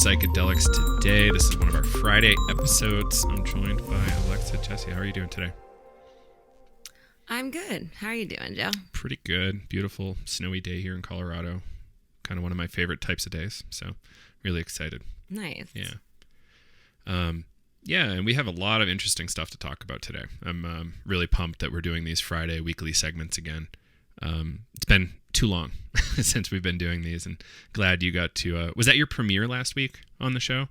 Psychedelics today. This is one of our Friday episodes. I'm joined by Alexa. Jesse, how are you doing today? I'm good. How are you doing, Joe? Pretty good. Beautiful snowy day here in Colorado. Kind of one of my favorite types of days. So really excited. Nice. Yeah. And we have a lot of interesting stuff to talk about today. I'm really pumped that we're doing these Friday weekly segments again. It's been too long since we've been doing these, and glad you got to was that your premiere last week on the show?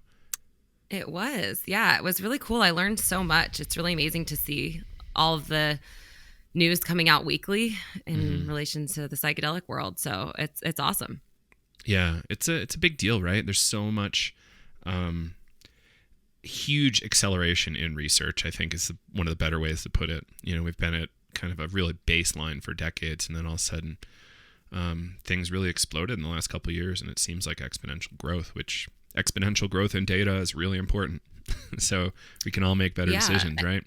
It was. Yeah, it was really cool. I learned so much. It's really amazing to see all of the news coming out weekly in relation to the psychedelic world. So it's awesome. Yeah, it's a big deal, right? There's so much huge acceleration in research, I think is one of the better ways to put it. You know, we've been at kind of a really baseline for decades, and then all of a sudden things really exploded in the last couple of years, and it seems like exponential growth, which exponential growth in data is really important. So we can all make better decisions, right?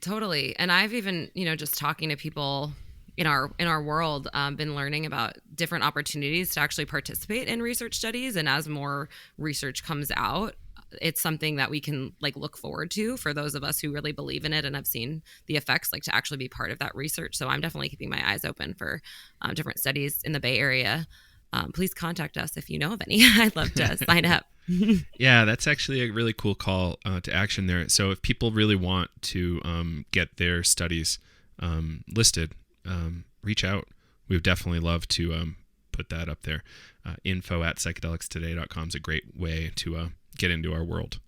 Totally. And I've even, just talking to people in our world, been learning about different opportunities to actually participate in research studies. And as more research comes out, it's something that we can look forward to for those of us who really believe in it and have seen the effects, to actually be part of that research. So I'm definitely keeping my eyes open for different studies in the Bay Area. Please contact us if you know of any. I'd love to sign up. Yeah, that's actually a really cool call to action there. So if people really want to get their studies listed, reach out. We would definitely love to put that up there. info@psychedelicstoday.com is a great way to get into our world.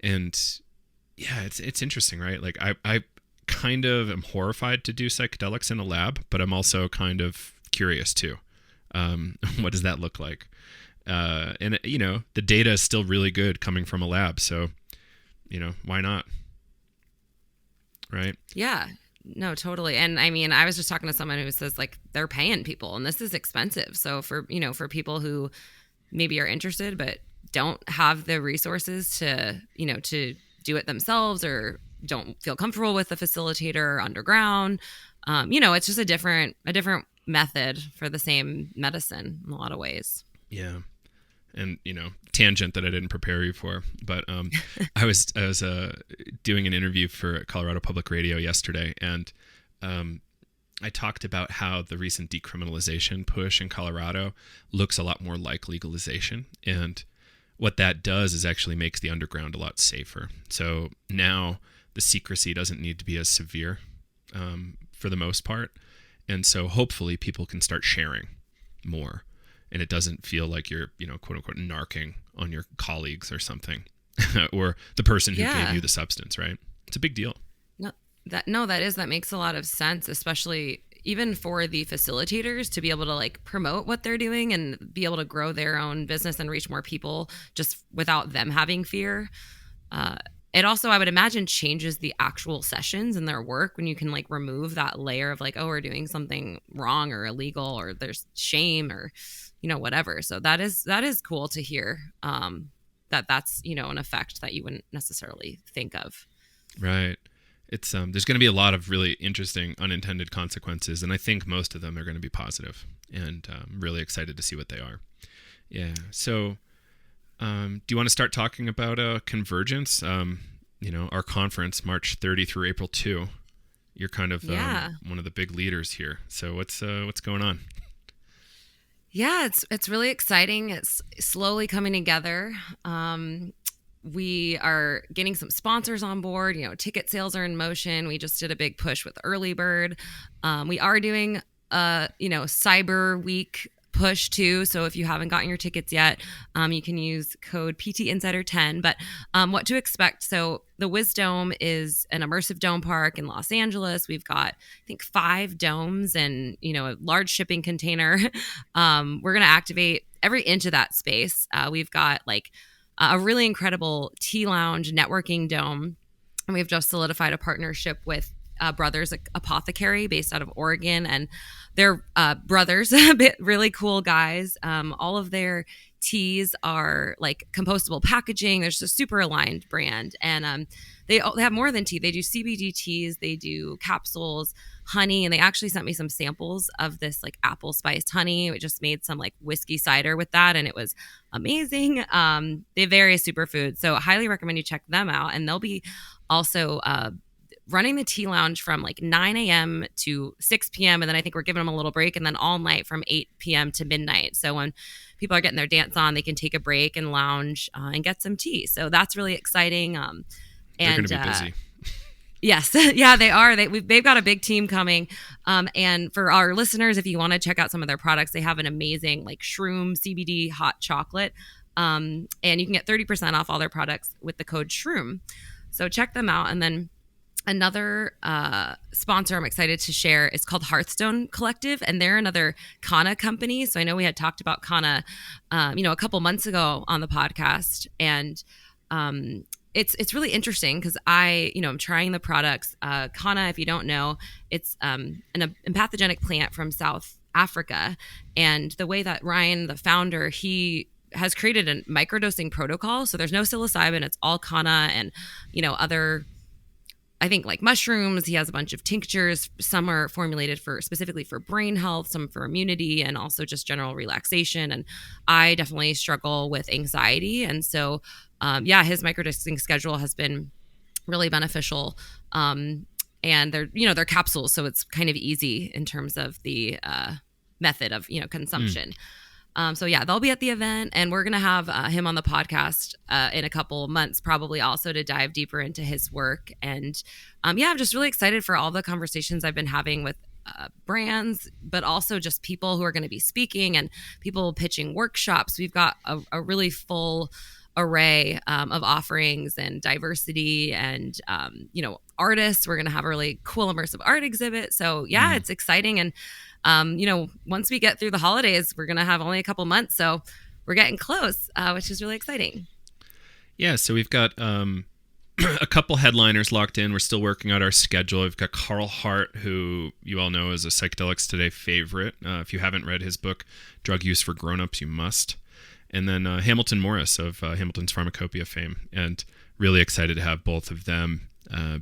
It's interesting, right? I kind of am horrified to do psychedelics in a lab, but I'm also kind of curious too. What does that look like? And the data is still really good coming from a lab, so why not? Right? Yeah. No, totally. And I mean, I was just talking to someone who says they're paying people and this is expensive. So for people who maybe are interested but don't have the resources to do it themselves or don't feel comfortable with a facilitator or underground, it's just a different method for the same medicine in a lot of ways. Yeah. And, tangent that I didn't prepare you for, but I was doing an interview for Colorado Public Radio yesterday, and I talked about how the recent decriminalization push in Colorado looks a lot more like legalization. And what that does is actually makes the underground a lot safer. So now the secrecy doesn't need to be as severe for the most part. And so hopefully people can start sharing more. And it doesn't feel like you're, quote unquote, narking on your colleagues or something, or the person who gave you the substance, right? It's a big deal. That makes a lot of sense, especially even for the facilitators to be able to promote what they're doing and be able to grow their own business and reach more people just without them having fear. It also, I would imagine, changes the actual sessions and their work when you can remove that layer of we're doing something wrong or illegal or there's shame or whatever. So that is cool to hear that's an effect that you wouldn't necessarily think of. Right. It's there's going to be a lot of really interesting unintended consequences, and I think most of them are going to be positive, and I'm really excited to see what they are. Yeah. So do you want to start talking about Convergence? Our conference, March 30 through April 2. You're kind of one of the big leaders here. So what's going on? Yeah, it's really exciting. It's slowly coming together. We are getting some sponsors on board. Ticket sales are in motion. We just did a big push with Early Bird. We are doing Cyber Week push too. So if you haven't gotten your tickets yet, you can use code PTInsider10. But what to expect? So the Wisdome is an immersive dome park in Los Angeles. We've got, I think, 5 domes and, a large shipping container. We're going to activate every inch of that space. We've got a really incredible tea lounge networking dome. And we've just solidified a partnership with Brothers Apothecary based out of Oregon. And they're brothers, really cool guys. All of their teas are like compostable packaging. There's a super aligned brand, and they have more than tea. They do CBD teas, they do capsules, honey, and they actually sent me some samples of this like apple spiced honey. We just made some like whiskey cider with that, and it was amazing. They have various superfoods, so I highly recommend you check them out. And they'll be also running the tea lounge from like 9 a.m. to 6 p.m. And then I think we're giving them a little break, and then all night from 8 p.m. to midnight. So when people are getting their dance on, they can take a break and lounge and get some tea. So that's really exciting. They're going to be busy. Yes. Yeah, they are. They've got a big team coming. And for our listeners, if you want to check out some of their products, they have an amazing like shroom CBD hot chocolate. And you can get 30% off all their products with the code shroom. So check them out. And then another sponsor I'm excited to share is called Hearthstone Collective, and they're another Kana company. So I know we had talked about Kana, a couple months ago on the podcast, and it's really interesting because I'm trying the products. Kana, if you don't know, it's an empathogenic plant from South Africa, and the way that Ryan, the founder, he has created a microdosing protocol. So there's no psilocybin; it's all Kana and other, I think, like mushrooms. He has a bunch of tinctures. Some are formulated specifically for brain health, some for immunity, and also just general relaxation. And I definitely struggle with anxiety. And so, his microdosing schedule has been really beneficial. And they're capsules, so it's kind of easy in terms of the method of, consumption. They'll be at the event, and we're going to have him on the podcast in a couple months, probably also to dive deeper into his work. And I'm just really excited for all the conversations I've been having with brands, but also just people who are going to be speaking and people pitching workshops. We've got a really full array of offerings and diversity and, artists. We're going to have a really cool immersive art exhibit. So it's exciting. And once we get through the holidays, we're going to have only a couple months. So we're getting close, which is really exciting. Yeah. So we've got a couple headliners locked in. We're still working out our schedule. We've got Carl Hart, who you all know is a Psychedelics Today favorite. If you haven't read his book, Drug Use for Grownups, you must. And then Hamilton Morris of Hamilton's Pharmacopoeia fame. And really excited to have both of them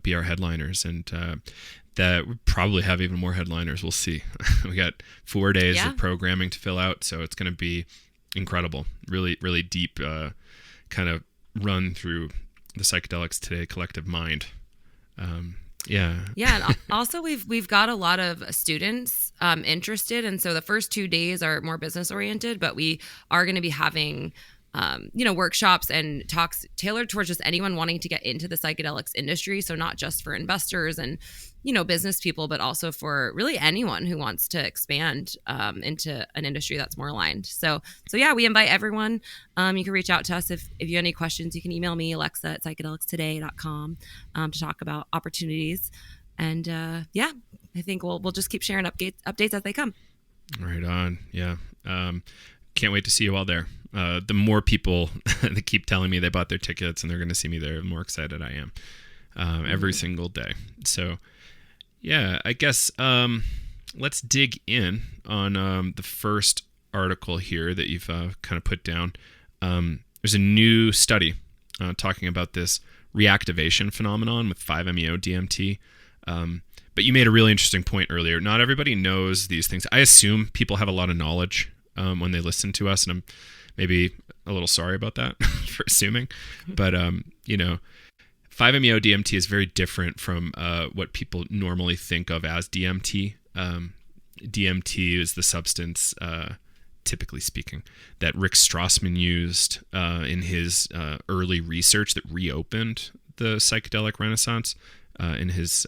be our headliners. And that we probably have even more headliners. We'll see. We got 4 days of programming to fill out, so it's going to be incredible. Really, really deep kind of run through the Psychedelics Today collective mind. And also we've got a lot of students interested, and so the first 2 days are more business oriented, but we are going to be having workshops and talks tailored towards just anyone wanting to get into the psychedelics industry. So not just for investors and, business people, but also for really anyone who wants to expand into an industry that's more aligned. So we invite everyone. You can reach out to us if you have any questions. You can email me, Alexa at psychedelicstoday.com, to talk about opportunities. And I think we'll just keep sharing updates as they come. Right on. Yeah. Can't wait to see you all there. The more people that keep telling me they bought their tickets and they're going to see me there, the more excited I am every single day. So, I guess let's dig in on the first article here that you've kind of put down. There's a new study talking about this reactivation phenomenon with 5-MeO DMT. But you made a really interesting point earlier. Not everybody knows these things. I assume people have a lot of knowledge when they listen to us, and I'm maybe a little sorry about that for assuming. But, 5-MeO DMT is very different from what people normally think of as DMT. DMT is the substance, typically speaking, that Rick Strassman used in his early research that reopened the psychedelic renaissance in his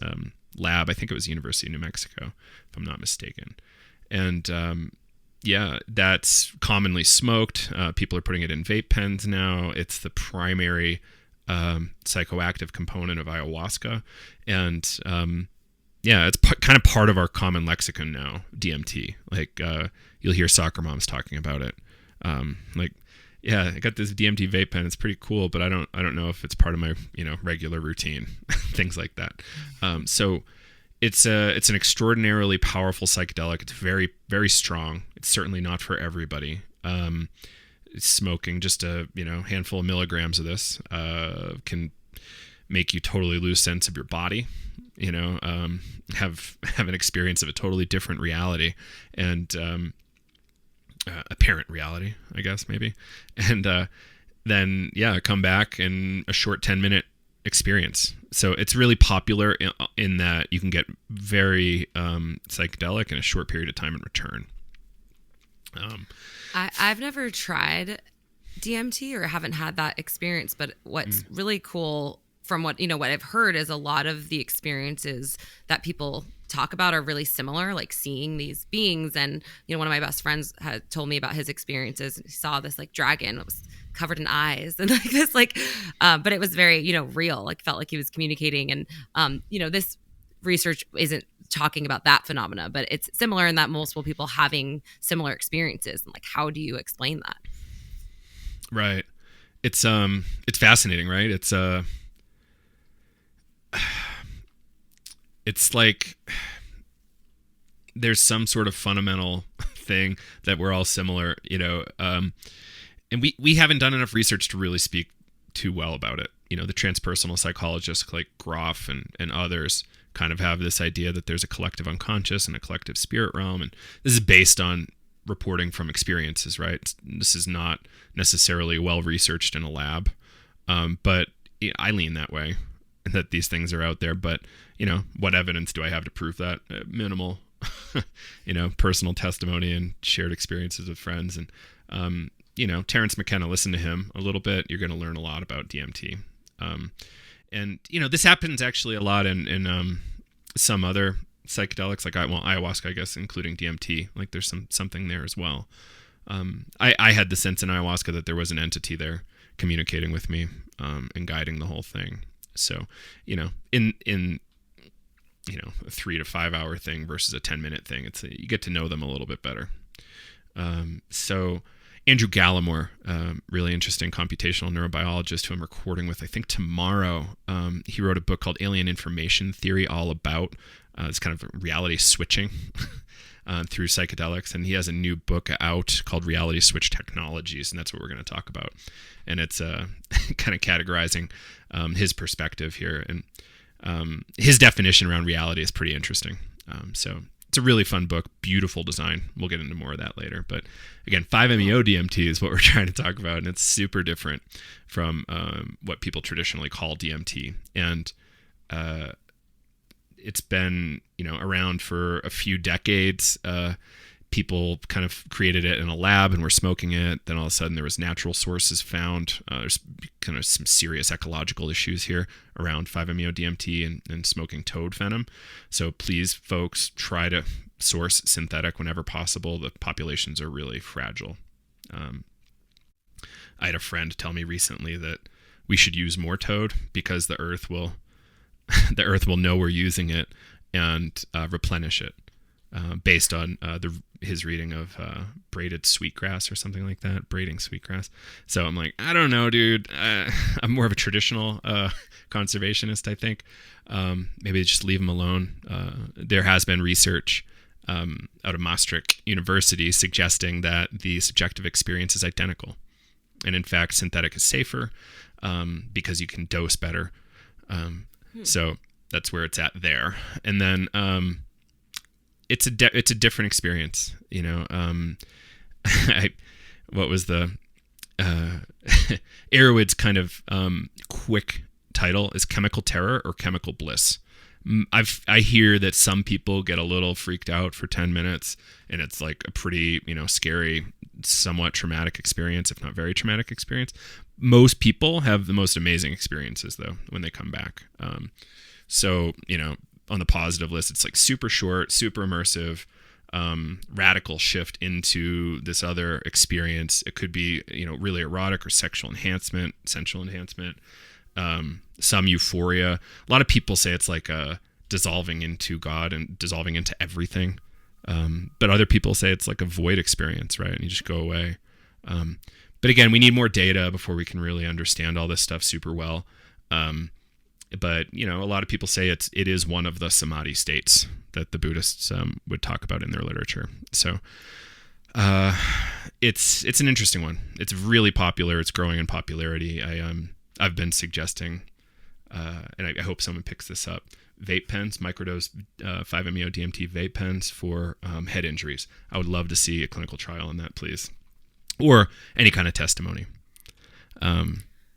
lab. I think it was the University of New Mexico, if I'm not mistaken. And that's commonly smoked. People are putting it in vape pens now. It's the primary psychoactive component of ayahuasca. And it's kind of part of our common lexicon now, DMT. Like you'll hear soccer moms talking about it. I got this DMT vape pen. It's pretty cool, but I don't know if it's part of my regular routine, things like that. So it's an extraordinarily powerful psychedelic. It's very, very strong. It's certainly not for everybody. smoking just a handful of milligrams of this can make you totally lose sense of your body, have an experience of a totally different reality and apparent reality, I guess, maybe, and then come back in a short 10-minute experience. So it's really popular in that you can get very psychedelic in a short period of time and return. I've never tried DMT or haven't had that experience, but what's really cool from what I've heard is a lot of the experiences that people talk about are really similar, like seeing these beings. And one of my best friends had told me about his experiences. He saw this like dragon. It was covered in eyes and like this but it was very real, like felt like he was communicating. And this research isn't talking about that phenomena, but it's similar in that multiple people having similar experiences. And like, how do you explain that? Right. It's fascinating, right? It's like there's some sort of fundamental thing that we're all similar, and we haven't done enough research to really speak too well about it. The transpersonal psychologists like Groff and others kind of have this idea that there's a collective unconscious and a collective spirit realm. And this is based on reporting from experiences, right? This is not necessarily well researched in a lab. But I lean that way, that these things are out there. But, what evidence do I have to prove that? Minimal, personal testimony and shared experiences with friends. And, Terrence McKenna, listen to him a little bit. You're going to learn a lot about DMT. And this happens actually a lot in some other psychedelics, like ayahuasca, I guess, including DMT. Like there's something there as well. I had the sense in ayahuasca that there was an entity there communicating with me and guiding the whole thing. So, in a 3 to 5 hour thing versus a 10-minute thing, you get to know them a little bit better. So Andrew Gallimore, really interesting computational neurobiologist who I'm recording with, I think tomorrow. He wrote a book called Alien Information Theory, all about this kind of reality switching through psychedelics. And he has a new book out called Reality Switch Technologies, and that's what we're going to talk about. And it's kind of categorizing his perspective here. And his definition around reality is pretty interesting. So it's a really fun book, beautiful design. We'll get into more of that later. But again, 5-MeO DMT is what we're trying to talk about, and it's super different from what people traditionally call DMT. And it's been around for a few decades. People kind of created it in a lab and were smoking it. Then all of a sudden there was natural sources found. There's kind of some serious ecological issues here around 5-MeO DMT and smoking toad venom. So please, folks, try to source synthetic whenever possible. The populations are really fragile. I had a friend tell me recently that we should use more toad because the earth will know we're using it and replenish it. Based on his reading of braided sweetgrass or something like that, braiding sweetgrass. So I'm like, I don't know, dude. I'm more of a traditional conservationist, I think. Maybe just leave them alone. There has been research out of Maastricht University suggesting that the subjective experience is identical. And in fact, synthetic is safer because you can dose better. So that's where it's at there. And then it's a different experience, what was the Arrowwood's kind of quick title is Chemical Terror or Chemical Bliss. I hear that some people get a little freaked out for 10 minutes, and it's like a pretty scary, somewhat traumatic experience, if not very traumatic experience. Most people have the most amazing experiences though when they come back. So on the positive list, it's like super short, super immersive, radical shift into this other experience. It could be, really erotic or sexual enhancement, sensual enhancement, some euphoria. A lot of people say it's like dissolving into God and dissolving into everything. But other people say it's like a void experience, right? And you just go away. But again, we need more data before we can really understand all this stuff super well. But a lot of people say it is one of the samadhi states that the Buddhists would talk about in their literature. So It's an interesting one. It's really popular. It's growing in popularity. I've been suggesting, and I hope someone picks this up. Vape pens, microdose 5-MeO DMT vape pens for head injuries. I would love to see a clinical trial on that, please, or any kind of testimony. All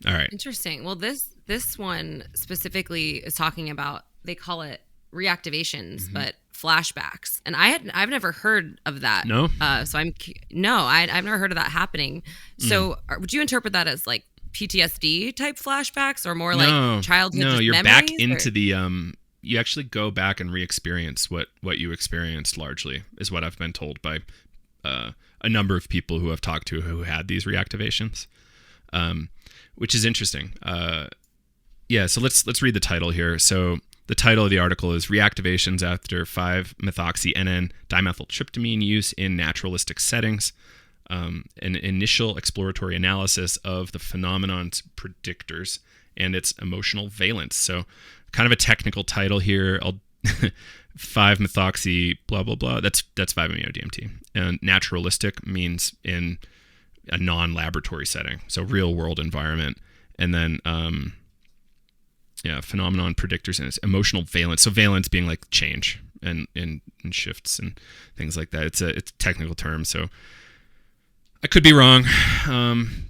right. Interesting. Well, this one specifically is talking about, they call it reactivations, but flashbacks. And I've never heard of that. No. So I've never heard of that happening. So would you interpret that as like PTSD type flashbacks, or more like childhood? No, you're memories, back into the you actually go back and re-experience what you experienced, largely, is what I've been told by a number of people who I've talked to who had these reactivations, which is interesting. So let's read the title here. So the title of the article is Reactivations After 5-Methoxy-NN Dimethyltryptamine Use in Naturalistic Settings, an initial exploratory analysis of the phenomenon's predictors and its emotional valence. So kind of a technical title here. 5-methoxy blah blah blah. That's 5-MeO DMT. And naturalistic means in a non-laboratory setting, so real world environment. And then phenomenon predictors and its emotional valence. So valence being like change and shifts and things like that. It's a technical term, so I could be wrong.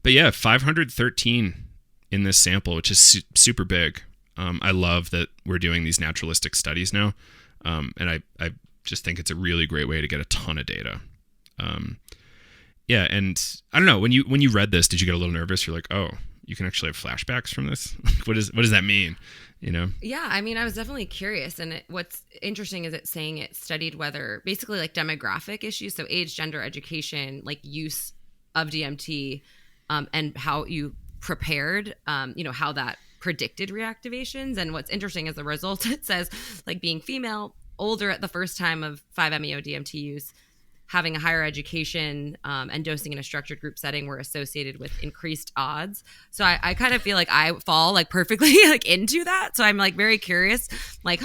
But yeah, 513 in this sample, which is super big. I love that we're doing these naturalistic studies now. And I just think it's a really great way to get a ton of data. And I don't know, when you read this, did you get a little nervous? You're like, oh, you can actually have flashbacks from this? What does that mean? You know? Yeah, I mean, I was definitely curious. And what's interesting is it's saying it studied whether basically like demographic issues, so age, gender, education, like use of DMT, and how you prepared, how that predicted reactivations. And what's interesting is the result, it says like being female, older at the first time of 5-MeO DMT use, having a higher education, and dosing in a structured group setting were associated with increased odds. So I kind of feel like I fall like perfectly like into that. So I'm like very curious, like,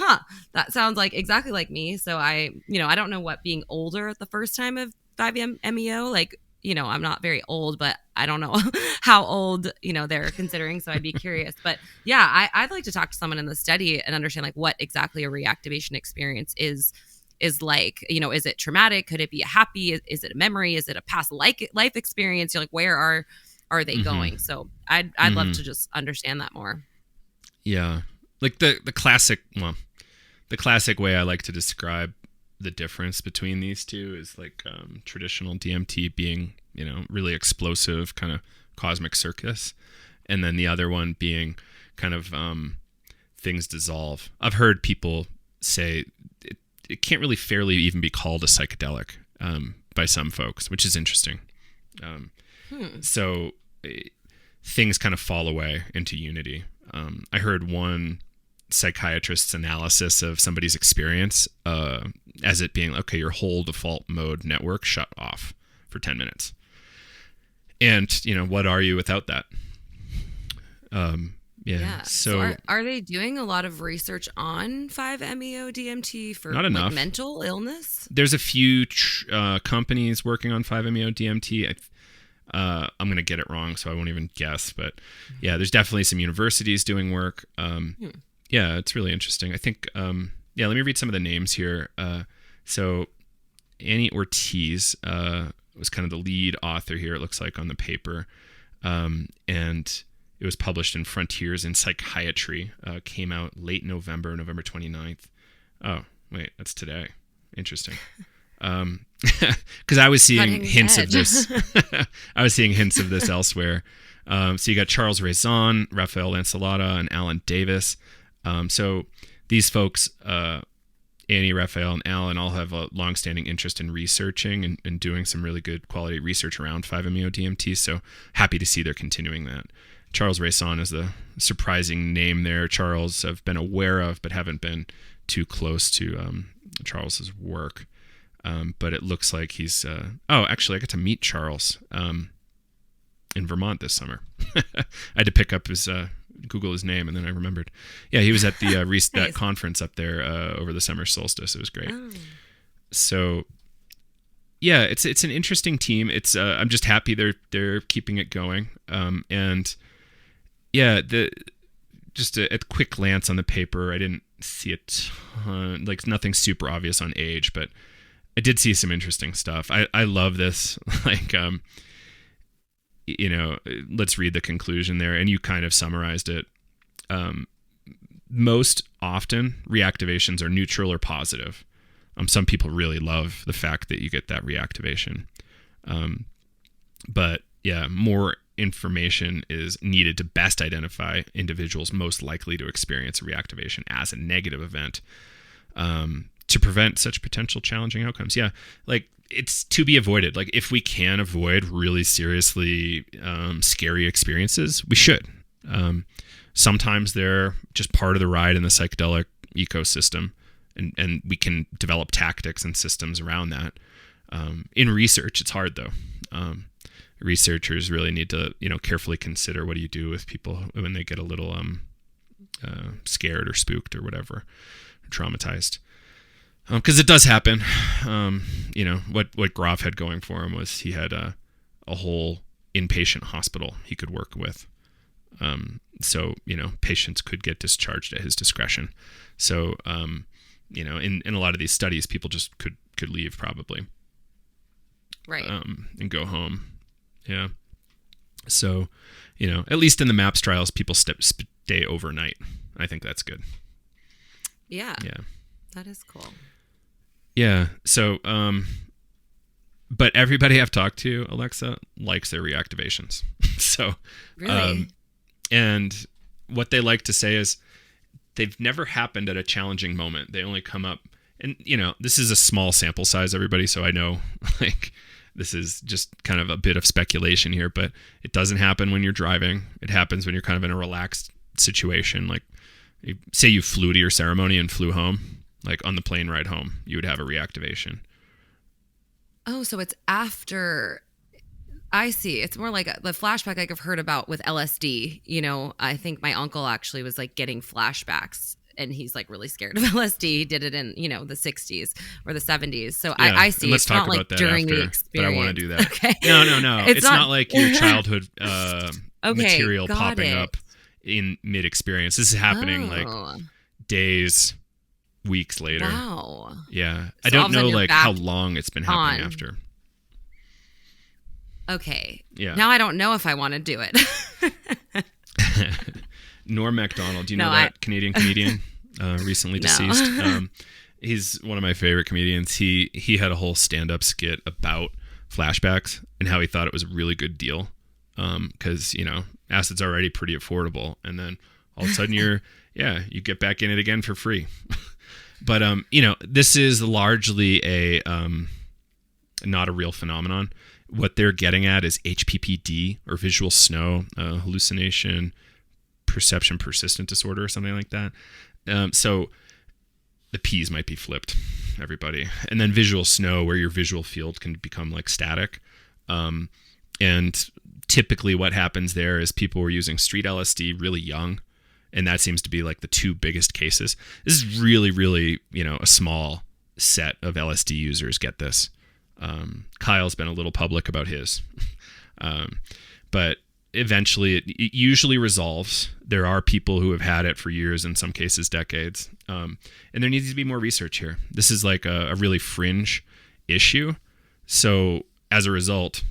that sounds like exactly like me. So I don't know what being older at the first time of 5-MeO, like, I'm not very old, but I don't know how old, they're considering. So I'd be curious. But yeah, I'd like to talk to someone in the study and understand like what exactly a reactivation experience is like. Is it traumatic? Could it be a happy? Is it a memory? Is it a past life experience? You're like, where are they going? So I'd love to just understand that more. Yeah. Like the classic way I like to describe the difference between these two is like traditional DMT being, really explosive, kind of cosmic circus, and then the other one being kind of things dissolve. I've heard people say it can't really fairly even be called a psychedelic by some folks, which is interesting. So things kind of fall away into unity. I heard one psychiatrist's analysis of somebody's experience as it being, okay, your whole default mode network shut off for 10 minutes. And, what are you without that? So are they doing a lot of research on 5-MeO DMT for not enough. Like mental illness? There's a few companies working on 5-MeO DMT. I'm going to get it wrong, so I won't even guess. But yeah, there's definitely some universities doing work. Yeah, it's really interesting. I think, let me read some of the names here. So Annie Ortiz was kind of the lead author here, it looks like, on the paper. And it was published in Frontiers in Psychiatry. Came out late November 29th. Oh, wait, that's today. Interesting. Because I was seeing hints of this. I was seeing hints of this elsewhere. So you got Charles Raison, Rafael Lancelota, and Alan Davis. So these folks, Annie, Raphael, and Alan, all have a longstanding interest in researching and doing some really good quality research around 5-MeO DMT. So happy to see they're continuing that. Charles Raison is the surprising name there. Charles I've been aware of, but haven't been too close to Charles's work. But it looks like he's... actually, I got to meet Charles in Vermont this summer. I had to pick up his... Google his name, and then I remembered. Yeah, he was at the that conference up there over the summer solstice. It was great. Oh. So, yeah, it's an interesting team. It's I'm just happy they're keeping it going. And yeah, just a quick glance on the paper, I didn't see a ton, like nothing super obvious on age, but I did see some interesting stuff. I love this. Like, let's read the conclusion there, and you kind of summarized it. Most often, reactivations are neutral or positive. Some people really love the fact that you get that reactivation. But yeah, more information is needed to best identify individuals most likely to experience a reactivation as a negative event, to prevent such potential challenging outcomes. Yeah, like it's to be avoided. Like if we can avoid really seriously scary experiences, we should. Sometimes they're just part of the ride in the psychedelic ecosystem, and we can develop tactics and systems around that. In research, it's hard though. Researchers really need to, carefully consider what do you do with people when they get a little scared or spooked or whatever, or traumatized. Because it does happen. What Groff had going for him was he had a whole inpatient hospital he could work with. So patients could get discharged at his discretion. So, in a lot of these studies, people just could leave probably. Right. And go home. Yeah. So, at least in the MAPS trials, people stay overnight. I think that's good. Yeah. Yeah. That is cool. Yeah. So, but everybody I've talked to, Alexa, likes their reactivations. So, really? And what they like to say is they've never happened at a challenging moment. They only come up, and this is a small sample size, everybody. So I know this is just kind of a bit of speculation here, but it doesn't happen when you're driving. It happens when you're kind of in a relaxed situation. Like say you flew to your ceremony and flew home, like on the plane ride home, you would have a reactivation. Oh, so it's after. I see. It's more like the flashback like I've heard about with LSD. I think my uncle actually was like getting flashbacks, and he's like really scared of LSD. He did it in, the 60s or the 70s. So yeah, I see. Let's it's talk not about like that during after, the experience. but I want to do that. Okay. No. It's not like your childhood material popping it. up in mid-experience. This is happening like days, weeks later. Wow. Yeah. So I don't know like how long it's been happening after. Okay. Yeah. Now I don't know if I want to do it. Norm Macdonald, do you know that Canadian comedian recently deceased? He's one of my favorite comedians. He had a whole stand-up skit about flashbacks and how he thought it was a really good deal because, acid's already pretty affordable. And then all of a sudden you get back in it again for free. But, this is largely not a real phenomenon. What they're getting at is HPPD or visual snow, hallucination, perception persistent disorder or something like that. So the P's might be flipped, everybody. And then visual snow, where your visual field can become like static. And typically what happens there is people were using street LSD really young. And that seems to be like the two biggest cases. This is really, really, a small set of LSD users get this. Kyle's been a little public about his, but eventually it usually resolves. There are people who have had it for years, in some cases decades, and there needs to be more research here. This is like a really fringe issue. So as a result,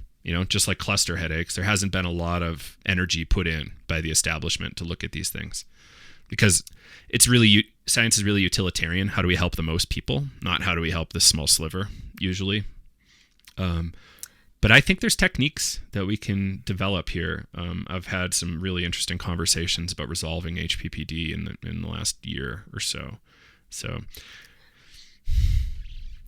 just like cluster headaches, there hasn't been a lot of energy put in by the establishment to look at these things, because science is really utilitarian. How do we help the most people? Not how do we help this small sliver, usually. But I think there's techniques that we can develop here. I've had some really interesting conversations about resolving HPPD in the last year or so. So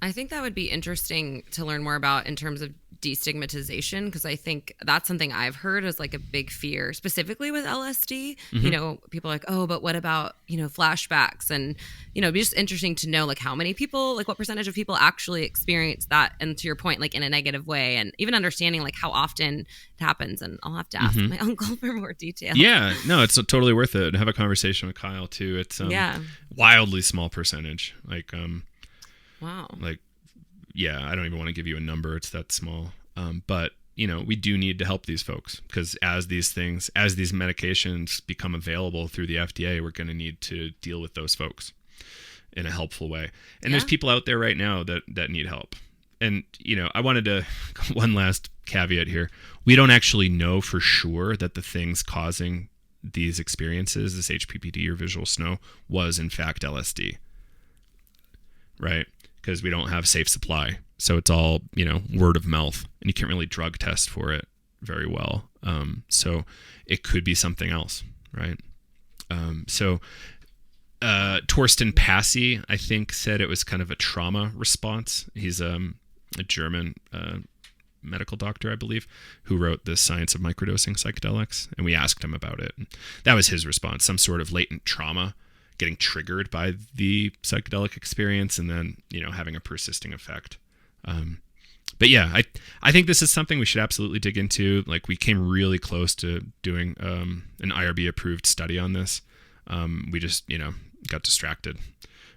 I think that would be interesting to learn more about in terms of destigmatization, because I think that's something I've heard is like a big fear, specifically with LSD. Mm-hmm. People are like, oh, but what about, flashbacks? And, it'd be just interesting to know like how many people, like what percentage of people actually experience that. And to your point, like in a negative way, and even understanding like how often it happens. And I'll have to ask my uncle for more detail. Yeah, no, it's totally worth it. Have a conversation with Kyle too. It's wildly small percentage. Like, wow. Like yeah, I don't even want to give you a number. It's that small. But we do need to help these folks, because as these medications become available through the FDA, we're going to need to deal with those folks in a helpful way. And there's people out there right now that need help. And, I wanted to, one last caveat here. We don't actually know for sure that the things causing these experiences, this HPPD or visual snow, was in fact LSD, right? Because we don't have safe supply. So it's all, word of mouth, and you can't really drug test for it very well. So it could be something else, right? Torsten Passy, I think, said it was kind of a trauma response. He's a German medical doctor, I believe, who wrote The Science of Microdosing Psychedelics, and we asked him about it. And that was his response, some sort of latent trauma getting triggered by the psychedelic experience, and then, having a persisting effect. But yeah, I think this is something we should absolutely dig into. Like, we came really close to doing an IRB approved study on this. We just, got distracted.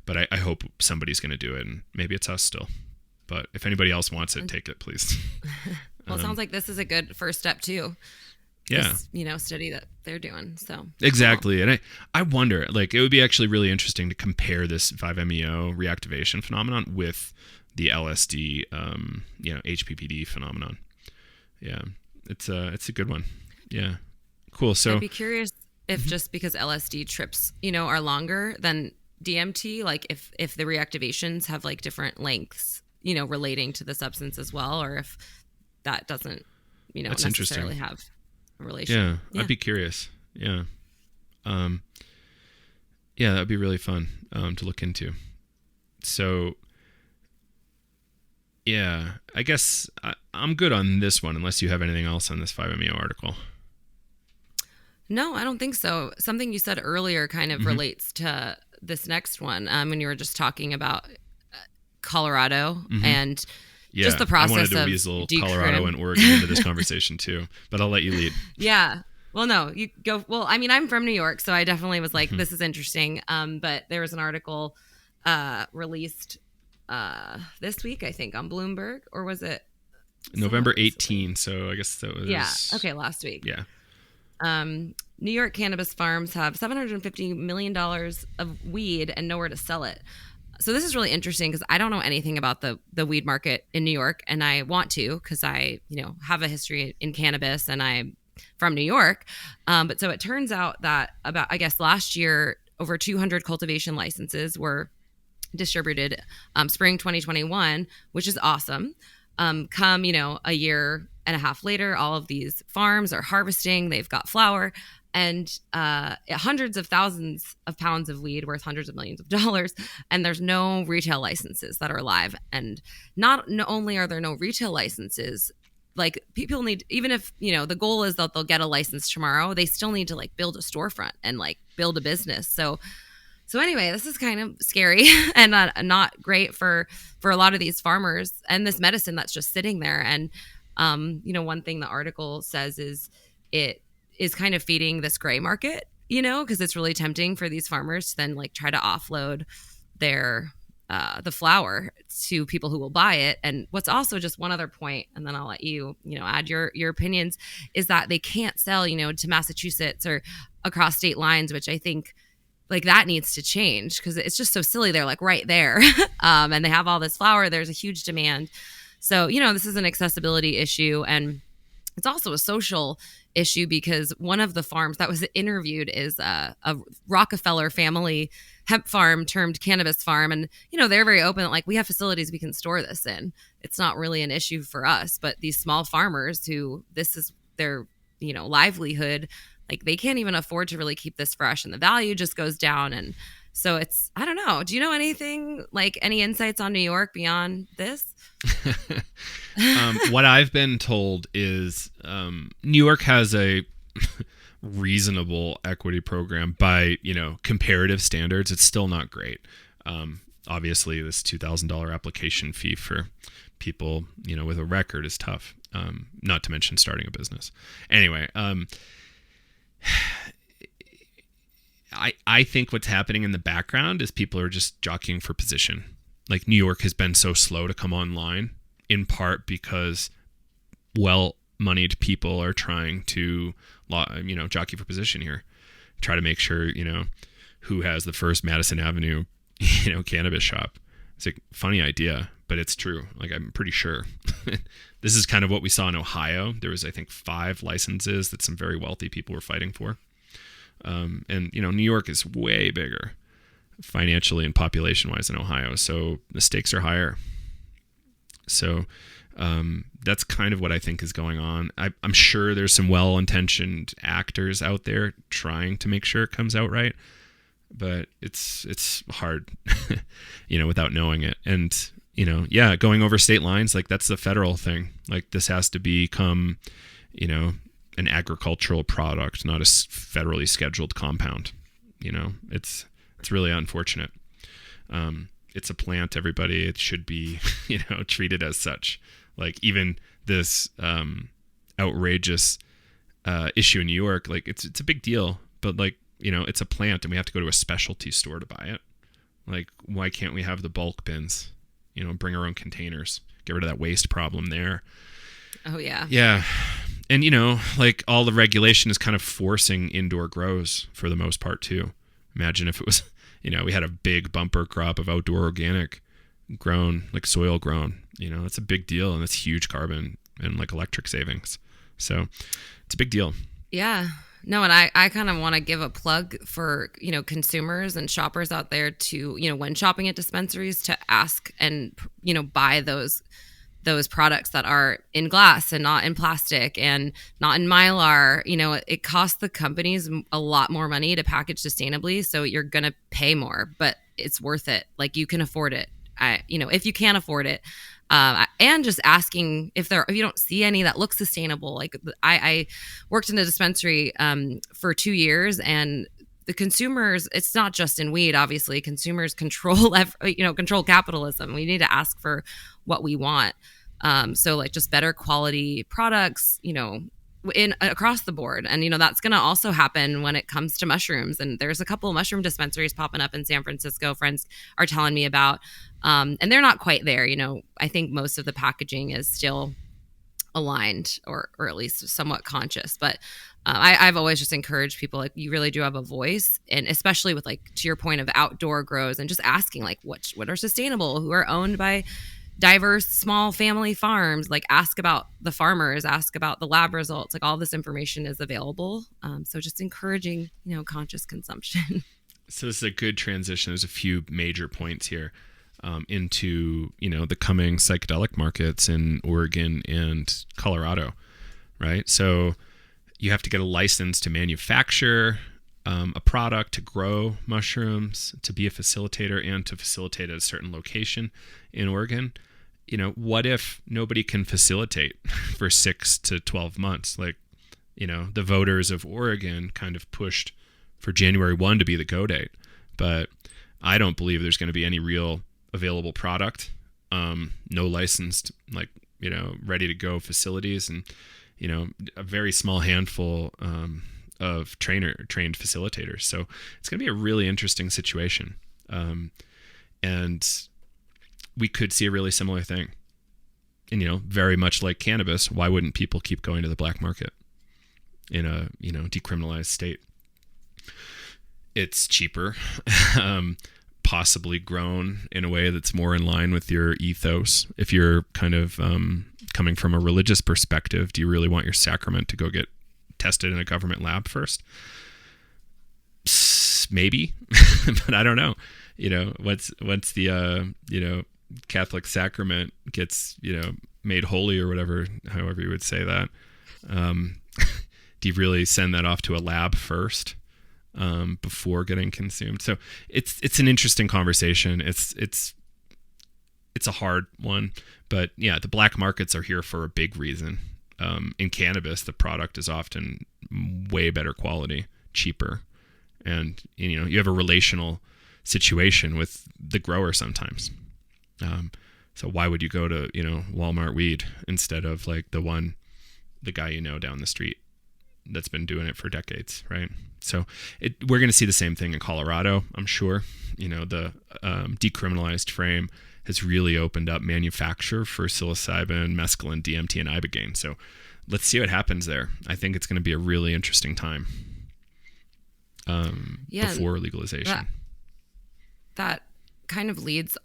But I hope somebody's going to do it, and maybe it's us still. But if anybody else wants it, take it, please. Well, it sounds like this is a good first step too. Yeah. This, study that they're doing. So exactly. And I wonder, like, it would be actually really interesting to compare this 5-MeO reactivation phenomenon with the LSD, HPPD phenomenon. Yeah. It's a good one. Yeah. Cool. So I'd be curious if just because LSD trips, are longer than DMT, like if the reactivations have like different lengths, relating to the substance as well, or if that doesn't, That's necessarily have a relation. Yeah, I'd be curious. Yeah. Yeah, that'd be really fun to look into. So, yeah, I guess I'm good on this one, unless you have anything else on this 5-MeO article. No, I don't think so. Something you said earlier kind of relates to this next one, when you were just talking about Colorado and just the process I wanted to of weasel Colorado and Oregon into this conversation too, but I'll let you lead. Yeah. Well, no, you go. Well, I mean, I'm from New York, so I definitely was like, this is interesting. But there was an article released this week, I think, on Bloomberg, or was it November 18? So I guess that was last week. Yeah. New York cannabis farms have $750 million of weed and nowhere to sell it. So this is really interesting because I don't know anything about the weed market in New York, and I want to because I, have a history in cannabis and I'm from New York. But so it turns out that last year, over 200 cultivation licenses were distributed spring 2021, which is awesome. Come, a year and a half later, all of these farms are harvesting. They've got flower and hundreds of thousands of pounds of weed worth hundreds of millions of dollars. And there's no retail licenses that are live. And not only are there no retail licenses, like people need, even if, the goal is that they'll get a license tomorrow, they still need to like build a storefront and like build a business. So anyway, this is kind of scary and not great for a lot of these farmers and this medicine that's just sitting there. And, one thing the article says is it is kind of feeding this gray market, because it's really tempting for these farmers to then like try to offload their the flower to people who will buy it. And what's also just one other point, and then I'll let you, add your opinions, is that they can't sell, to Massachusetts or across state lines, which I think like that needs to change because it's just so silly. They're like right there and they have all this flower. There's a huge demand. So, this is an accessibility issue, and it's also a social issue because one of the farms that was interviewed is a Rockefeller family hemp farm termed Cannabis farm. And, they're very open. Like, we have facilities we can store this in. It's not really an issue for us. But these small farmers who this is their, livelihood, like they can't even afford to really keep this fresh and the value just goes down. And so I don't know. Do you know anything, like any insights on New York beyond this? What I've been told is New York has a reasonable equity program by, comparative standards. It's still not great. Obviously, this $2,000 application fee for people, with a record is tough, not to mention starting a business. Anyway, I think what's happening in the background is people are just jockeying for position. like New York has been so slow to come online, in part because well-moneyed people are trying to, jockey for position here, try to make sure, who has the first Madison Avenue, cannabis shop. It's a funny idea, but it's true. Like, I'm pretty sure. This is kind of what we saw in Ohio. There was, I think, 5 licenses that some very wealthy people were fighting for. And New York is way bigger financially and population-wise than Ohio, so the stakes are higher. So that's kind of what I think is going on. I'm sure there's some well-intentioned actors out there trying to make sure it comes out right, but it's hard, without knowing it. And going over state lines, like, that's the federal thing. Like, this has to become, an agricultural product, not a federally scheduled compound. It's really unfortunate. It's a plant, everybody. It should be, treated as such. Like, even this outrageous issue in New York, like, it's a big deal, but, like, it's a plant and we have to go to a specialty store to buy it. Like, why can't we have the bulk bins? Bring our own containers, get rid of that waste problem there. Oh, yeah. Yeah. And, like, all the regulation is kind of forcing indoor grows for the most part, too. Imagine if it was, we had a big bumper crop of outdoor organic grown, like soil grown. That's a big deal, and that's huge carbon and, like, electric savings. So it's a big deal. Yeah. No, and I kind of want to give a plug for, consumers and shoppers out there to, when shopping at dispensaries, to ask and, buy those products that are in glass and not in plastic and not in Mylar. It costs the companies a lot more money to package sustainably, so you're going to pay more, but it's worth it. Like, you can afford it. If you can't afford it. And just asking if you don't see any that look sustainable. Like, I worked in a dispensary for 2 years, and the consumers, it's not just in weed, obviously. Consumers control capitalism. We need to ask for what we want. So, like, just better quality products, across the board. And, that's going to also happen when it comes to mushrooms. And there's a couple of mushroom dispensaries popping up in San Francisco, friends are telling me about. And they're not quite there. I think most of the packaging is still aligned or at least somewhat conscious. But I've always just encouraged people, like, you really do have a voice. And especially with, like, to your point of outdoor grows, and just asking, like, what are sustainable, who are owned by diverse small family farms. Like, ask about the farmers, ask about the lab results. Like, all this information is available. So just encouraging, conscious consumption. So this is a good transition. There's a few major points here into, the coming psychedelic markets in Oregon and Colorado, right? So you have to get a license to manufacture a product, to grow mushrooms, to be a facilitator, and to facilitate at a certain location in Oregon. What if nobody can facilitate for 6 to 12 months? Like, the voters of Oregon kind of pushed for January 1 to be the go date, but I don't believe there's going to be any real available product, no licensed, like, ready to go facilities, and, a very small handful of trained facilitators. So it's going to be a really interesting situation. And we could see a really similar thing. And, very much like cannabis, why wouldn't people keep going to the black market in a, decriminalized state? It's cheaper, possibly grown in a way that's more in line with your ethos. If you're kind of coming from a religious perspective, do you really want your sacrament to go get tested in a government lab first? Maybe, but I don't know. Once the Catholic sacrament gets made holy or whatever, however you would say that, do you really send that off to a lab first before getting consumed? So it's an interesting conversation. It's a hard one, but yeah, the black markets are here for a big reason. In cannabis, the product is often way better quality, cheaper, and you have a relational situation with the grower sometimes. So why would you go to Walmart weed instead of, like, the guy down the street that's been doing it for decades, right? So we're going to see the same thing in Colorado, I'm sure. The decriminalized frame has really opened up manufacture for psilocybin, mescaline, DMT, and ibogaine. So let's see what happens there. I think it's going to be a really interesting time before legalization. That kind of leads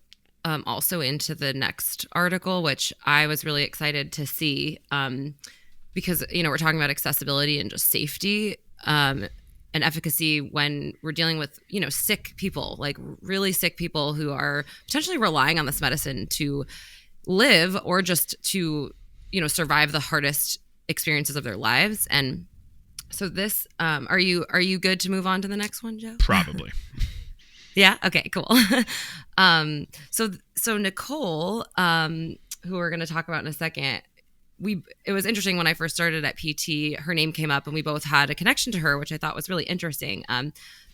also into the next article, which I was really excited to see because, we're talking about accessibility and just safety and efficacy when we're dealing with, sick people, like really sick people who are potentially relying on this medicine to live or just to, survive the hardest experiences of their lives. And so this, are you good to move on to the next one, Joe? Probably. Yeah. Okay, cool. So Nicole, who we're going to talk about in a second, it was interesting when I first started at PT, her name came up and we both had a connection to her, which I thought was really interesting.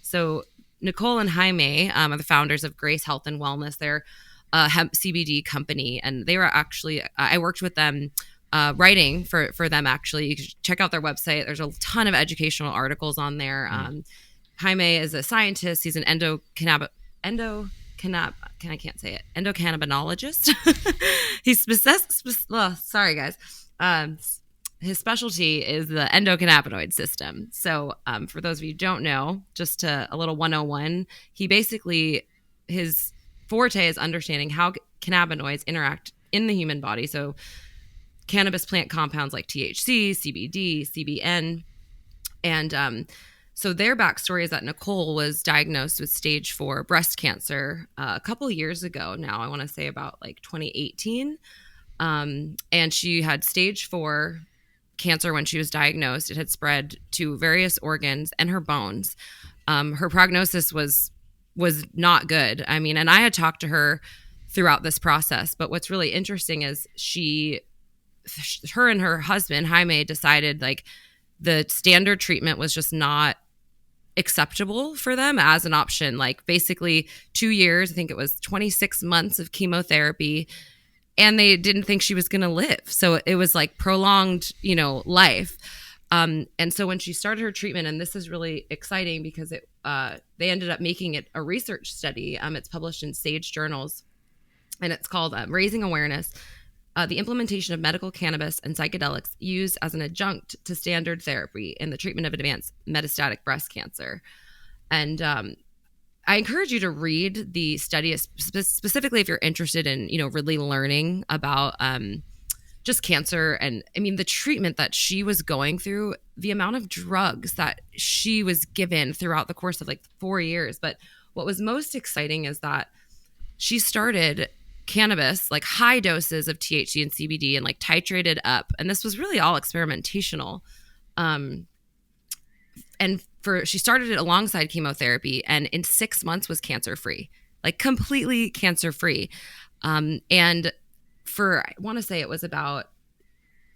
So Nicole and Jaime are the founders of Grace Health and Wellness. They're a hemp CBD company, and they were actually, I worked with them writing for them actually. You can check out their website. There's a ton of educational articles on there. Jaime is a scientist. He's an endocannabinologist. He's sorry guys. His specialty is the endocannabinoid system. So for those of you who don't know, just a little 101, his forte is understanding how cannabinoids interact in the human body. So cannabis plant compounds like THC, CBD, CBN, and so their backstory is that Nicole was diagnosed with stage 4 breast cancer a couple years ago now. I want to say about like 2018. And she had stage 4 cancer when she was diagnosed. It had spread to various organs and her bones. Her prognosis was not good. I mean, and I had talked to her throughout this process. But what's really interesting is her and her husband, Jaime, decided like the standard treatment was just not acceptable for them as an option. Like basically 2 years, I think it was 26 months of chemotherapy, and they didn't think she was going to live. So it was like prolonged, life. And so when she started her treatment, and this is really exciting because they ended up making it a research study. It's published in Sage Journals, and it's called Raising Awareness, the implementation of medical cannabis and psychedelics used as an adjunct to standard therapy in the treatment of advanced metastatic breast cancer. And I encourage you to read the study, specifically if you're interested in, really learning about just cancer. And I mean, the treatment that she was going through, the amount of drugs that she was given throughout the course of like 4 years. But what was most exciting is that she started cannabis, like high doses of THC and CBD, and like titrated up. And this was really all experimentational. And she started it alongside chemotherapy, and in 6 months was cancer-free, like completely cancer-free. And for, I want to say it was about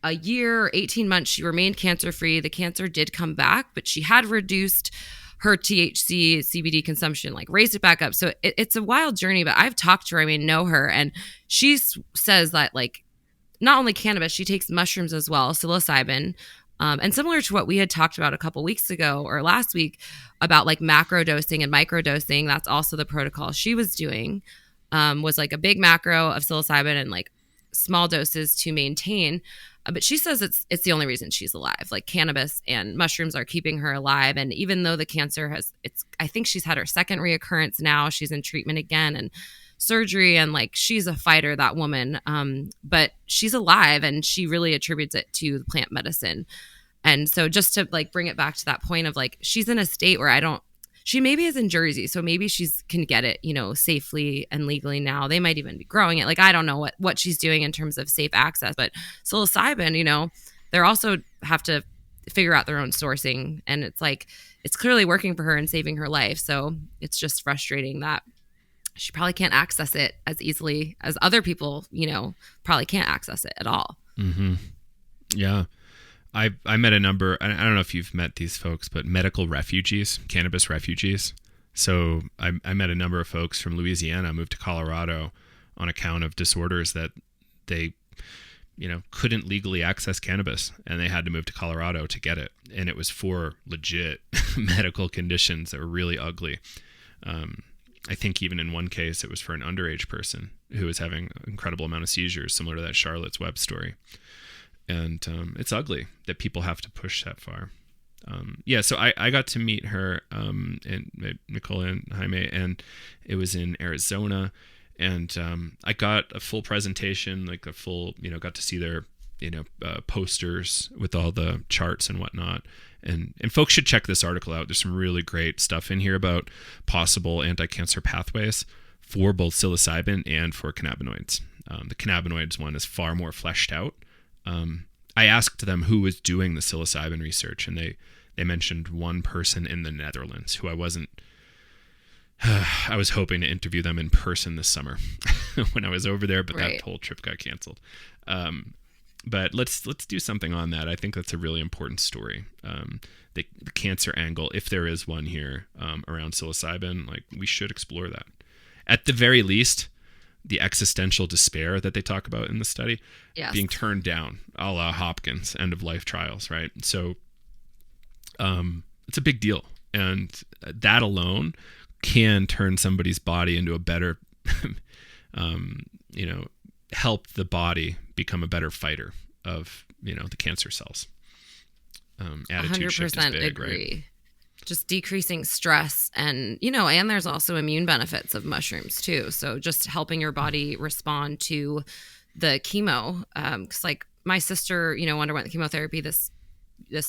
a year or 18 months, she remained cancer-free. The cancer did come back, but she had reduced her THC, CBD consumption, like raised it back up. So it's a wild journey, but I've talked to her, know her, and she says that like not only cannabis, she takes mushrooms as well, psilocybin. And similar to what we had talked about a couple weeks ago or last week about like macro dosing and micro dosing, that's also the protocol she was doing, was like a big macro of psilocybin and like small doses to maintain. But she says it's the only reason she's alive. Like cannabis and mushrooms are keeping her alive. And even though the cancer I think she's had her second reoccurrence now. She's in treatment again and surgery, and like she's a fighter, that woman. But she's alive, and she really attributes it to the plant medicine. And so just to like bring it back to that point of like, she's in a state where she maybe is in Jersey, so maybe can get it, safely and legally now. They might even be growing it. Like, I don't know what she's doing in terms of safe access, but psilocybin, they're also have to figure out their own sourcing. And it's like, it's clearly working for her and saving her life. So it's just frustrating that she probably can't access it as easily as other people, probably can't access it at all. Mm-hmm. Yeah. I met a number, I don't know if you've met these folks, but medical refugees, cannabis refugees. So I met a number of folks from Louisiana, moved to Colorado on account of disorders that they, couldn't legally access cannabis, and they had to move to Colorado to get it. And it was for legit medical conditions that were really ugly. I think even in one case, it was for an underage person who was having an incredible amount of seizures, similar to that Charlotte's Web story. And it's ugly that people have to push that far. So I got to meet her, and Nicole and Jaime, and it was in Arizona. And I got a full presentation, like a full, got to see their, posters with all the charts and whatnot. And folks should check this article out. There's some really great stuff in here about possible anti-cancer pathways for both psilocybin and for cannabinoids. The cannabinoids one is far more fleshed out. I asked them who was doing the psilocybin research, and they mentioned one person in the Netherlands who I was hoping to interview them in person this summer when I was over there, but that whole trip got canceled. But let's do something on that. I think that's a really important story. The cancer angle, if there is one here, around psilocybin, like, we should explore that. At the very least, the existential despair that they talk about in the study, being turned down, a la Hopkins end of life trials, right? So it's a big deal. And that alone can turn somebody's body into a better, help the body become a better fighter of, the cancer cells. Attitude shift is big, agree. Right? Just decreasing stress and there's also immune benefits of mushrooms too. So just helping your body respond to the chemo. 'Cause like my sister, underwent the chemotherapy this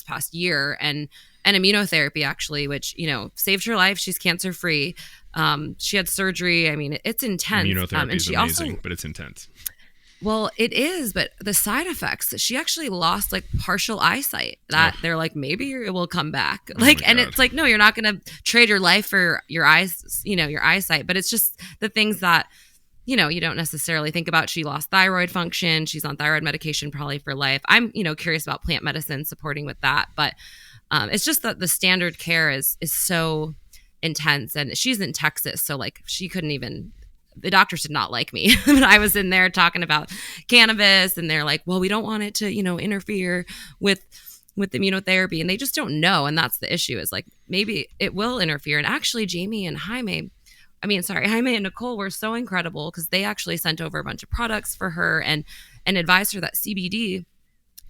past year and immunotherapy actually, which, saved her life. She's cancer free. She had surgery. I mean, it's intense. Immunotherapy is amazing, but it's intense. Well, it is, but the side effects, she actually lost like partial eyesight. That they're like, maybe it will come back. And it's like, no, you're not going to trade your life for your eyes, your eyesight. But it's just the things that, you don't necessarily think about. She lost thyroid function. She's on thyroid medication probably for life. I'm, curious about plant medicine supporting with that. But it's just that the standard care is so intense. And she's in Texas. So like she couldn't even... The doctors did not like me. I was in there talking about cannabis and they're like, well, we don't want it to, interfere with immunotherapy. And they just don't know. And that's the issue is like, maybe it will interfere. And actually Jaime and Nicole were so incredible because they actually sent over a bunch of products for her and advised her that CBD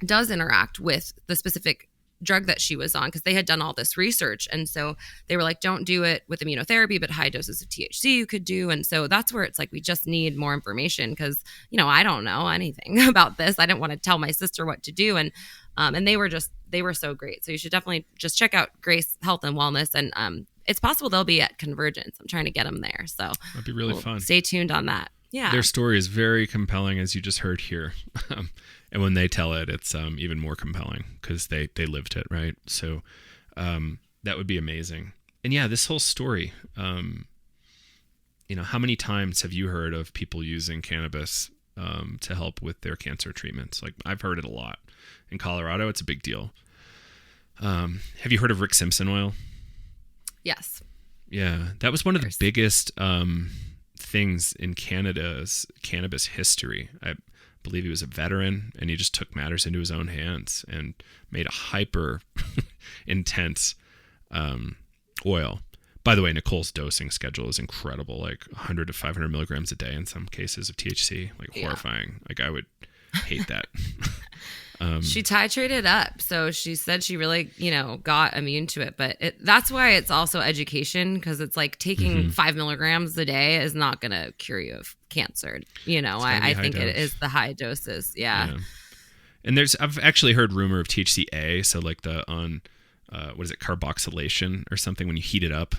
does interact with the specific drug that she was on because they had done all this research. And so they were like, don't do it with immunotherapy, but high doses of THC you could do. And so that's where it's like, we just need more information because, I don't know anything about this. I didn't want to tell my sister what to do. And they were so great. So you should definitely just check out Grace Health and Wellness. And it's possible they'll be at Convergence. I'm trying to get them there. So that'd be really fun. Stay tuned on that. Yeah. Their story is very compelling, as you just heard here. And when they tell it, it's even more compelling because they lived it, right? So that would be amazing. And yeah, this whole story, how many times have you heard of people using cannabis to help with their cancer treatments? Like, I've heard it a lot. In Colorado, it's a big deal. Have you heard of Rick Simpson oil? Yes. Yeah, that was one of the biggest things in Canada's cannabis history. I believe he was a veteran and he just took matters into his own hands and made a hyper intense oil. By the way, Nicole's dosing schedule is incredible, like 100 to 500 milligrams a day in some cases of THC, like horrifying. Like, I would hate that. She titrated up. So she said she really, got immune to it. But that's why it's also education, because it's like taking 5 milligrams a day is not going to cure you of cancer. I think it is the high doses. Yeah. And I've actually heard rumor of THCA. So like carboxylation or something when you heat it up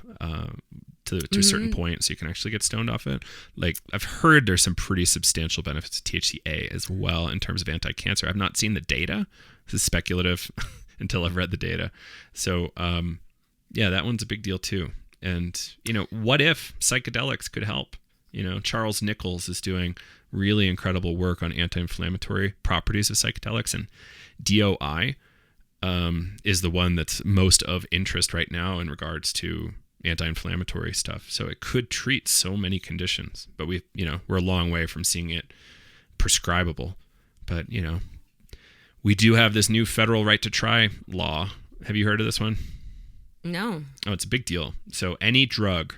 to a certain point so you can actually get stoned off it. Like, I've heard there's some pretty substantial benefits to THCA as well in terms of anti-cancer. I've not seen the data. This is speculative until I've read the data. So, that one's a big deal too. And, what if psychedelics could help? Charles Nichols is doing really incredible work on anti-inflammatory properties of psychedelics, and DOI is the one that's most of interest right now in regards to anti-inflammatory stuff. So it could treat so many conditions, but we're a long way from seeing it prescribable. But, we do have this new federal right to try law. Have you heard of this one? No. Oh, it's a big deal. So any drug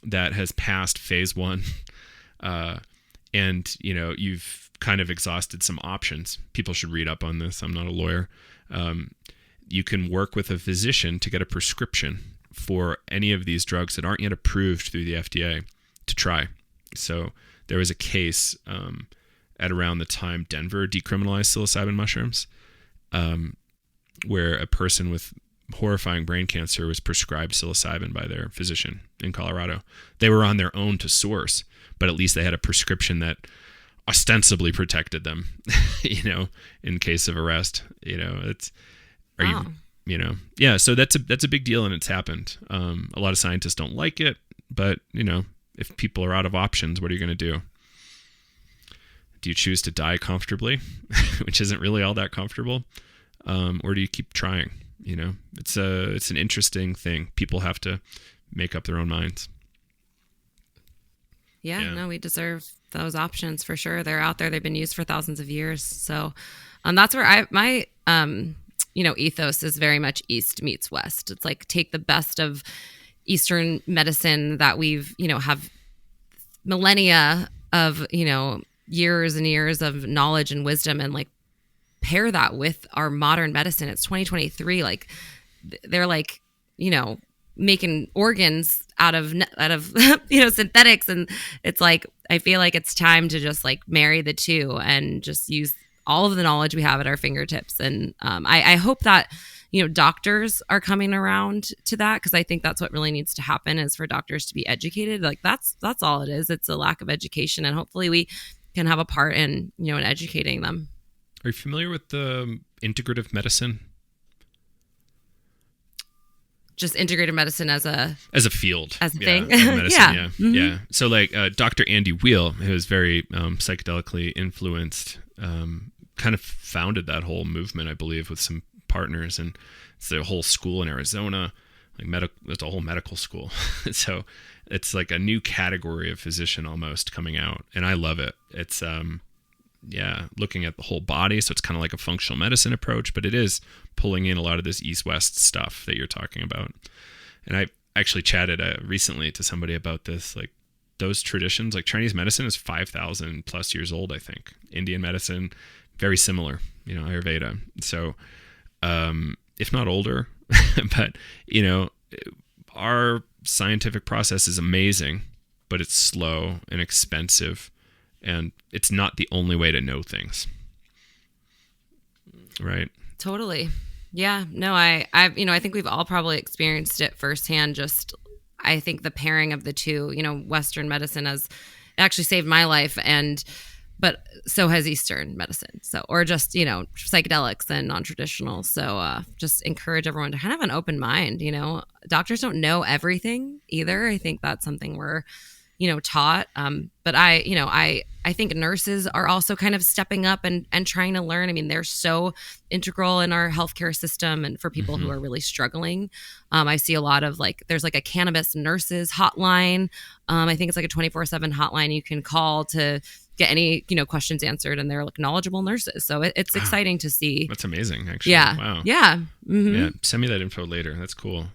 that has passed phase 1, and you've kind of exhausted some options. People should read up on this. I'm not a lawyer. You can work with a physician to get a prescription for any of these drugs that aren't yet approved through the FDA to try. So there was a case at around the time Denver decriminalized psilocybin mushrooms, where a person with horrifying brain cancer was prescribed psilocybin by their physician in Colorado. They were on their own to source, but at least they had a prescription that ostensibly protected them, in case of arrest. So that's a big deal, and it's happened. A lot of scientists don't like it, but if people are out of options, what are you going to do? Do you choose to die comfortably, which isn't really all that comfortable, or do you keep trying? It's an interesting thing. People have to make up their own minds. Yeah, no, we deserve those options for sure. They're out there. They've been used for thousands of years. So that's where my ethos is very much East meets West. It's like take the best of Eastern medicine that we've, have millennia of, years and years of knowledge and wisdom, and like pair that with our modern medicine. It's 2023. Like they're like, making organs out of synthetics, and it's like I feel like it's time to just like marry the two and just use all of the knowledge we have at our fingertips. And I hope that doctors are coming around to that, because I think that's what really needs to happen, is for doctors to be educated. Like that's all it is. It's a lack of education, and hopefully we can have a part in in educating them. Are you familiar with the integrative medicine? Just integrative medicine as a field, as a thing. Medicine, yeah. Yeah. Mm-hmm. Yeah. So like Dr. Andy Weil, who is very psychedelically influenced, kind of founded that whole movement, I believe, with some partners, and it's a whole school in Arizona, it's a whole medical school. So it's like a new category of physician almost coming out, and I love it. It's looking at the whole body, so it's kind of like a functional medicine approach, but it is pulling in a lot of this East-West stuff that you're talking about. And I actually chatted recently to somebody about this, like those traditions, like Chinese medicine is 5,000 plus years old, I think. Indian medicine, very similar, Ayurveda. So, if not older, but, our scientific process is amazing, but it's slow and expensive, and it's not the only way to know things. Right? Totally. Yeah. No, I think we've all probably experienced it firsthand. Just, I think the pairing of the two, Western medicine has actually saved my life, but so has Eastern medicine. So, or just, psychedelics and non-traditional. So, just encourage everyone to kind of have an open mind. Doctors don't know everything either. I think that's something we're, taught. But I think nurses are also kind of stepping up and trying to learn. I mean, they're so integral in our healthcare system, and for people who are really struggling. I see a lot of there's a cannabis nurses hotline. I think it's like a 24/7 hotline you can call to get any, questions answered, and they're knowledgeable nurses. So it's exciting to see. That's amazing, actually. Yeah. Wow. Yeah. Mm-hmm. Yeah. Send me that info later. That's cool.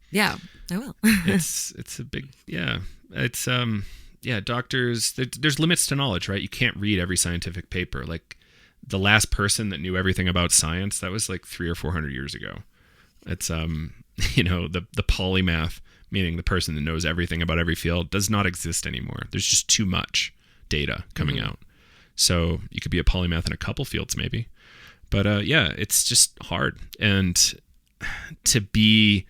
Yeah, I will. it's a big, it's, doctors, there's limits to knowledge, right? You can't read every scientific paper. Like the last person that knew everything about science, that was 300 or 400 years ago. It's, the polymath, meaning the person that knows everything about every field, does not exist anymore. There's just too much data coming out. So you could be a polymath in a couple fields maybe. But it's just hard. And to be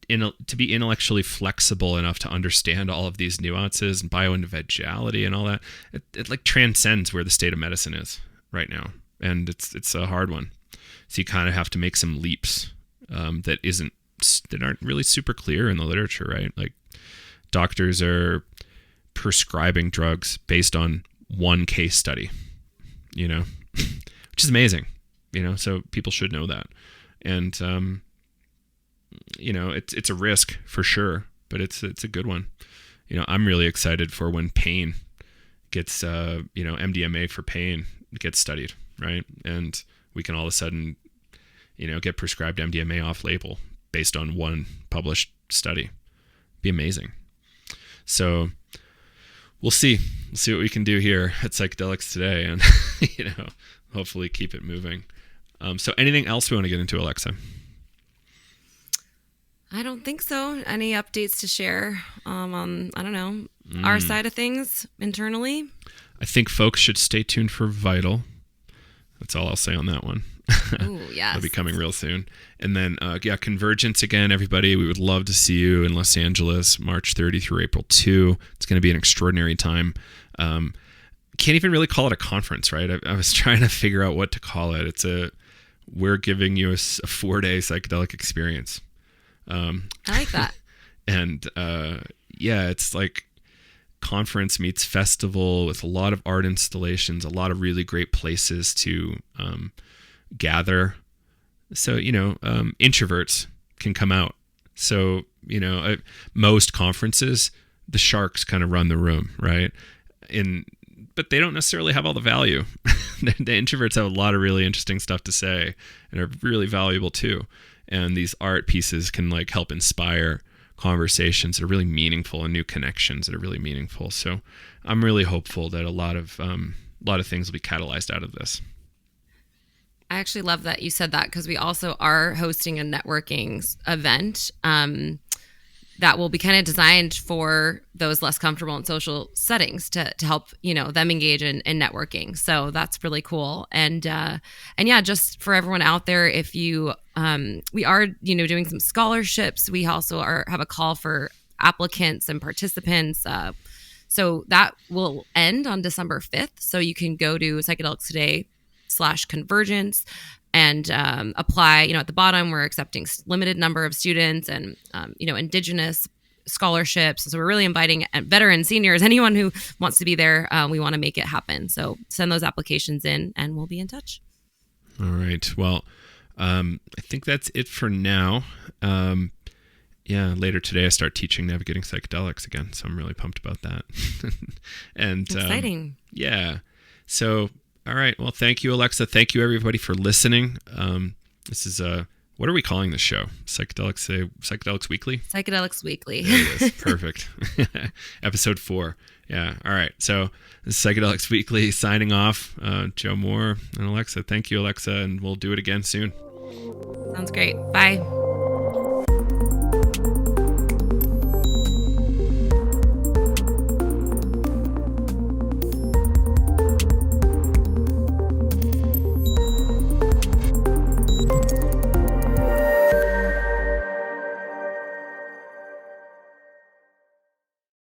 intellectually flexible enough to understand all of these nuances and bioindividuality and all that, it transcends where the state of medicine is right now. And it's a hard one. So you kind of have to make some leaps that aren't really super clear in the literature, right? Like doctors are prescribing drugs based on one case study, which is amazing, so people should know that. And, it's a risk for sure, but it's a good one. I'm really excited for when pain gets, MDMA for pain gets studied, right? And we can all of a sudden, get prescribed MDMA off label based on one published study. be amazing. So we'll see what we can do here at Psychedelics today, and hopefully keep it moving. So anything else we want to get into, Alexa? I don't think so. Any updates to share on, I don't know, our side of things internally? I think folks should stay tuned for Vital. That's all I'll say on that one. Ooh, yes. It'll be coming real soon. And then, Convergence again, everybody. We would love to see you in Los Angeles, March 30 through April 2. It's going to be an extraordinary time. Can't even really call it a conference, right? I was trying to figure out what to call it. We're giving you a 4-day psychedelic experience. I like that. And it's like conference meets festival with a lot of art installations, a lot of really great places to gather. So, introverts can come out. So, at most conferences, the sharks kind of run the room, right? But they don't necessarily have all the value. The introverts have a lot of really interesting stuff to say and are really valuable too. And these art pieces can like help inspire conversations that are really meaningful and new connections that are really meaningful. So I'm really hopeful that a lot of things will be catalyzed out of this. I actually love that you said that, because we also are hosting a networking event that will be kind of designed for those less comfortable in social settings to help, them engage in networking. So that's really cool. And just for everyone out there, if you, we are, doing some scholarships. We also have a call for applicants and participants. So that will end on December 5th. So you can go to Psychedelics Today/Convergence and apply. At the bottom, we're accepting limited number of students and, Indigenous scholarships. So we're really inviting veterans, seniors, anyone who wants to be there. We want to make it happen. So send those applications in and we'll be in touch. All right. Well, I think that's it for now. Later today I start teaching navigating psychedelics again. So I'm really pumped about that. And exciting. So, all right. Well, thank you, Alexa. Thank you, everybody, for listening. This is what are we calling this show? Psychedelics Weekly? Psychedelics Weekly. There it is. Perfect. Episode 4. Yeah. All right. So this is Psychedelics Weekly signing off. Joe Moore and Alexa. Thank you, Alexa. And we'll do it again soon. Sounds great. Bye.